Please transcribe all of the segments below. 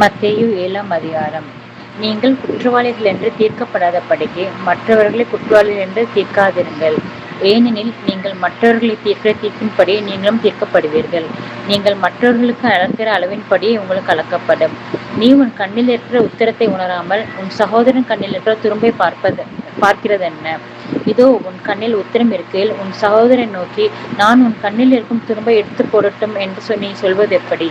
மத்தேயு 7ஆம் அதிகாரம். நீங்கள் குற்றவாளிகள் என்று தீர்க்கப்படாதபடிக்கு மற்றவர்களை குற்றவாளிகள் என்று தீர்க்காதிருங்கள். ஏனெனில் நீங்கள் மற்றவர்களை தீர்க்கிற தீர்ப்பின்படி நீங்களும் தீர்க்கப்படுவீர்கள். நீங்கள் மற்றவர்களுக்கு அளக்கிற அளவின்படியே உங்களுக்கு அளக்கப்படும். நீ உன் கண்ணில் இருக்கிற உத்தரத்தை உணராமல் உன் சகோதரன் கண்ணில் இருக்கிற துரும்பை பார்க்கிறதென்ன? இதோ உன் கண்ணில் உத்தரம் இருக்கையில் உன் சகோதரனை நோக்கி, நான் உன் கண்ணில் இருக்கும் துரும்பை எடுத்து போடட்டும் என்று நீ சொல்வது எப்படி?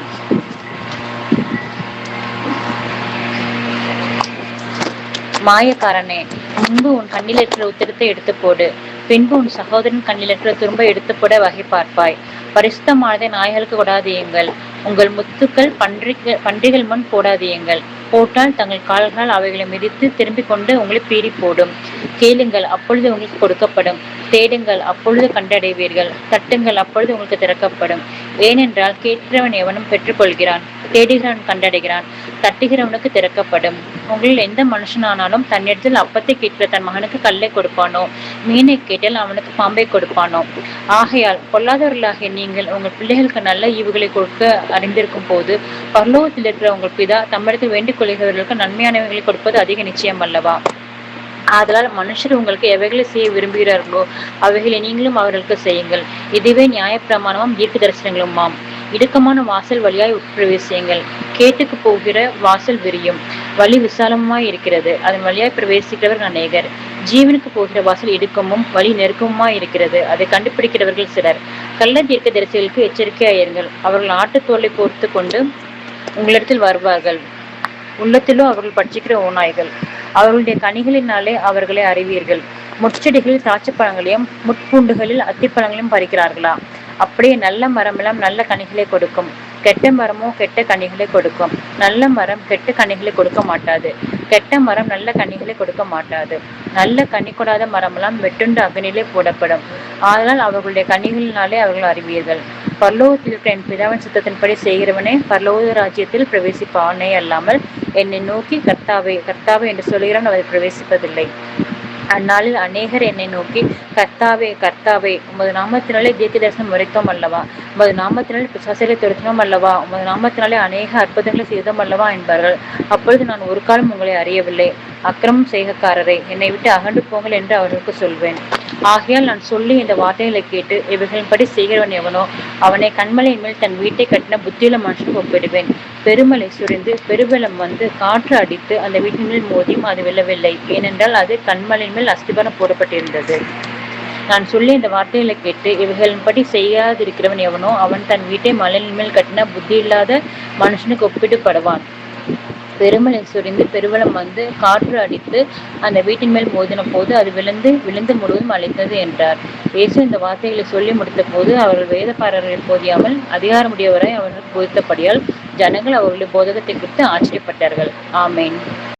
மாயக்காரனே, முன்பு உன் கண்ணில் இருக்கிற உத்திரத்தை எடுத்து போடு, பின்பு உன் சகோதரன் கண்ணில் இருக்கிற துரும்பை எடுத்து போட வகை பார்ப்பாய். பரிசுத்தமானதை நாய்களுக்கு கொடாதியுங்கள். உங்கள் முத்துக்கள் பன்றிகள் முன் போடாதியுங்கள். போட்டால் தங்கள் கால்களால் அவைகளை மிதித்து திரும்பிக் கொண்டு உங்களை பீறி போடும். கேளுங்கள், அப்பொழுது உங்களுக்கு கொடுக்கப்படும். தேடுங்கள், அப்பொழுது கண்டடைவீர்கள். தட்டுங்கள், அப்பொழுது உங்களுக்கு திறக்கப்படும். ஏனென்றால் கேட்கிறவன் எவனும் பெற்றுக்கொள்கிறான், தேடுகிறவன் கண்டடைகிறான், தட்டுகிறவனுக்கு திறக்கப்படும். உங்களில் எந்த மனுஷனானாலும் தன்னிடத்தில் அப்பத்தை கேட்கிற தன் மகனுக்கு கல்லை கொடுப்பானோ, மீனை கேட்டால் அவனுக்கு பாம்பை கொடுப்பானோ? ஆகையால் பொல்லாதவர்களாகிய நீங்கள் உங்கள் பிள்ளைகளுக்கு நல்ல ஈவுகளை கொடுக்க அறிந்திருக்கும் போது, பரலோகத்தில் இருக்கிற உங்கள் பிதா தம்மிடத்தில் வேண்டிக் கொள்கிறவர்களுக்கு நன்மையானவைகளை கொடுப்பது அதிக நிச்சயம் அல்லவா? ஆதலால் மனுஷர் உங்களுக்கு எவைகளை செய்ய விரும்புகிறார்களோ அவைகளை நீங்களும் அவர்களுக்கு செய்யுங்கள். இதுவே நியாயப்பிரமாணமும் தீர்க்க தரிசனங்களுமாம். இடுக்கமான வாசல் வழியாய் உட்பிரவேசியுங்கள். கேட்டுக்கு போகிற வாசல் விரியும், வழி விசாலமாய் இருக்கிறது, அதன் வழியாய் பிரவேசிக்கிறவர்கள் அநேகர். ஜீவனுக்கு போகிற வாசல் இடுக்கமும் வழி நெருக்கமுமாய் இருக்கிறது, அதை கண்டுபிடிக்கிறவர்கள் சிலர். கள்ள தீர்க்க தரிசிகளுக்கு எச்சரிக்கையாயிருங்கள். அவர்கள் ஆட்டுத்தோலை போர்த்து கொண்டு உங்களிடத்தில் வருவார்கள், உள்ளத்திலோ அவர்கள் பட்சிக்கிற ஓநாய்கள். அவர்களுடைய கனிகளினாலே அவர்களை அறிவீர்கள். முட்செடிகளில் திராட்சைப்பழங்களையும் முட்பூண்டுகளில் அத்திப்பழங்களையும் பறிக்கிறார்களா? அப்படியே நல்ல மரமெல்லாம் நல்ல கனிகளை கொடுக்கும், கெட்ட மரமோ கெட்ட கனிகளை கொடுக்கும். நல்ல மரம் கெட்ட கனிகளை கொடுக்க மாட்டாது, கெட்ட மரம் நல்ல கனிகளை கொடுக்க மாட்டாது. நல்ல கனி கொடாத மரமெல்லாம் வெட்டுண்டு அக்னியிலே போடப்படும். ஆனால் அவர்களுடைய கனிகளினாலே அவர்கள் அறிவீர்கள். பரலோகத்தில் இருக்கிற என் பிதாவின் சித்தத்தின்படி செய்கிறவனே பரலோக ராஜ்யத்தில் பிரவேசிப்பானே அல்லாமல் என்னை நோக்கி கர்த்தாவே கர்த்தாவே என்று சொல்கிறவன் அதை பிரவேசிப்பதில்லை. அந்நாளில் அநேகர் என்னை நோக்கி, கர்த்தாவே கர்த்தாவே, உமது நாமத்தினாலே தீர்க்க தரிசனம் உரைத்தோம் அல்லவா, உமது நாமத்தினாலே பிசாசுகளை துரத்தினோம் அல்லவா, உமது நாமத்தினாலே அநேக அற்புதங்களை செய்தோம் அல்லவா என்பார்கள். அப்பொழுது நான் ஒரு காலம் உங்களை அறியவில்லை, அக்கிரமம் செய்கக்காரரை, என்னை விட்டு அகன்று போங்கள் என்று அவர்களுக்கு சொல்வேன். ஆகையால் நான் சொல்லி இந்த வார்த்தைகளை கேட்டு இவைகளின்படி செய்கிறவன் எவனோ அவனை கண்மலையின் மேல் தன் வீட்டை கட்டின புத்தியுள்ள மனுஷனுக்கு ஒப்பிடுவேன். பெருமலை சுரிந்து பெருவெள்ளம் வந்து காற்று அடித்து அந்த வீட்டின் மேல் மோதியும் அது வெல்லவில்லை, ஏனென்றால் அது கண்மலையின் மேல் அஸ்திபாரம் போடப்பட்டிருந்தது. நான் சொல்லி இந்த வார்த்தைகளை கேட்டு இவைகளின்படி செய்யாதிருக்கிறவன் எவனோ அவன் தன் வீட்டை மலையின் மேல் கட்டின புத்தி இல்லாத மனுஷனுக்கு ஒப்பிடப்படுவான். பெருமலை சுரிந்து பெருவெள்ளம் வந்து காற்று அடித்து அந்த வீட்டின் மேல் மோதின போது அது விழுந்து முழுவதும் அழித்தது என்றார். இயேசு இந்த வார்த்தைகளை சொல்லி முடித்த போது அவர்கள் வேதபாரர்களை போதியாமல் அதிகாரமுடையவராய் அவர்களுக்கு போதித்தபடியால் ஜனங்கள் அவர்களுடைய போதகத்தை குறித்து ஆச்சரியப்பட்டார்கள். ஆமேன்.